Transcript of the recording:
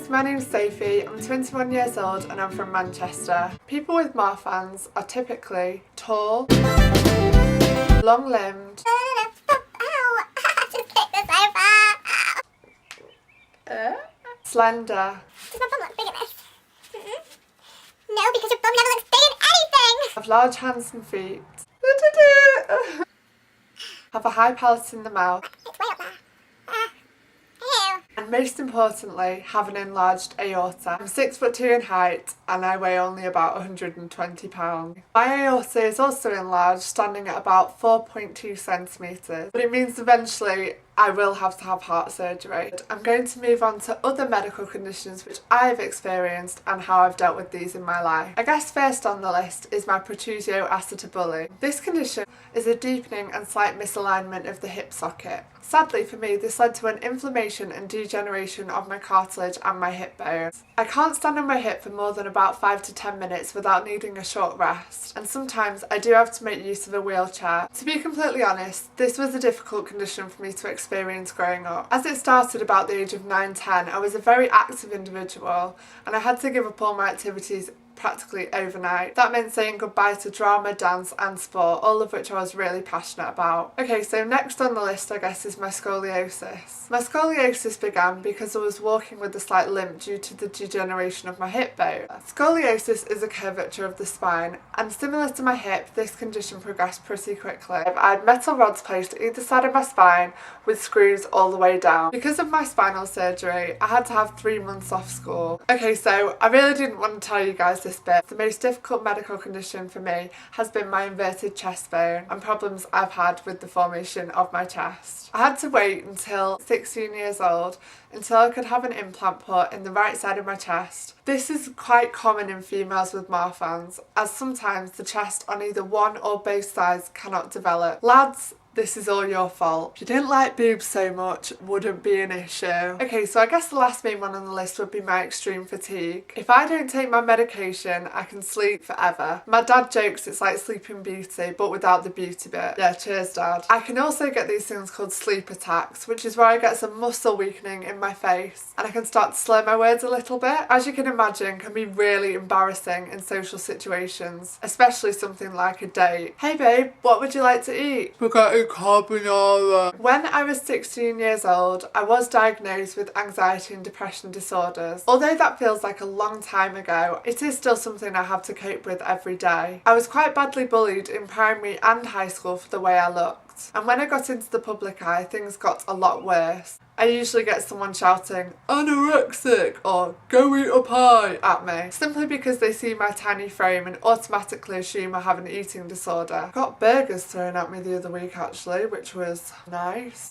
guys, my name's Sophie, I'm 21 years old and I'm from Manchester. People with Marfans are typically tall, long-limbed, slender, Does my bum look big in this? No, because your bum never looks big in anything! have large hands and feet, have a high palate in the mouth, It's way up there. Ew. and most importantly, have an enlarged aorta. I'm 6'2" in height and I weigh only about 120 pounds. My aorta is also enlarged, standing at about 4.2 centimetres, but it means eventually I will have to have heart surgery. I'm going to move on to other medical conditions which I've experienced and how I've dealt with these in my life. I guess first on the list is my protrusio acetobulli. This condition is a deepening and slight misalignment of the hip socket. Sadly for me, this led to an inflammation and degeneration of my cartilage and my hip bones. I can't stand on my hip for more than about 5 to 10 minutes without needing a short rest, and sometimes I do have to make use of a wheelchair. To be completely honest, this was a difficult condition for me to experience growing up. As it started about the age of 9-10, I was a very active individual and I had to give up all my activities practically overnight. That meant saying goodbye to drama, dance and sport, all of which I was really passionate about. Okay, so next on the list I guess is my scoliosis. My scoliosis began because I was walking with a slight limp due to the degeneration of my hip bone. Scoliosis is a curvature of the spine, and similar to my hip, this condition progressed pretty quickly. I had metal rods placed either side of my spine with screws all the way down. Because of my spinal surgery, I had to have 3 months off school. Okay, so I really didn't want to tell you guys this bit. The most difficult medical condition for me has been my inverted chest bone and problems I've had with the formation of my chest. I had to wait until 16 years old until I could have an implant put in the right side of my chest. This is quite common in females with Marfans, as sometimes the chest on either one or both sides cannot develop. Lads, this is all your fault. If you didn't like boobs so much, wouldn't be an issue. Okay, so I guess the last main one on the list would be my extreme fatigue. If I don't take my medication, I can sleep forever. My dad jokes it's like Sleeping Beauty, but without the beauty bit. Yeah, cheers dad. I can also get these things called sleep attacks, which is where I get some muscle weakening in my face and I can start to slur my words a little bit. As you can imagine, can be really embarrassing in social situations, especially something like a date. Hey babe, what would you like to eat? Spaghetti carbonara. When I was 16 years old, I was diagnosed with anxiety and depression disorders. Although that feels like a long time ago, it is still something I have to cope with every day. I was quite badly bullied in primary and high school for the way I looked, and when I got into the public eye, things got a lot worse. I usually get someone shouting, anorexic or go eat a pie at me, simply because they see my tiny frame and automatically assume I have an eating disorder. Got burgers thrown at me the other week actually, which was nice.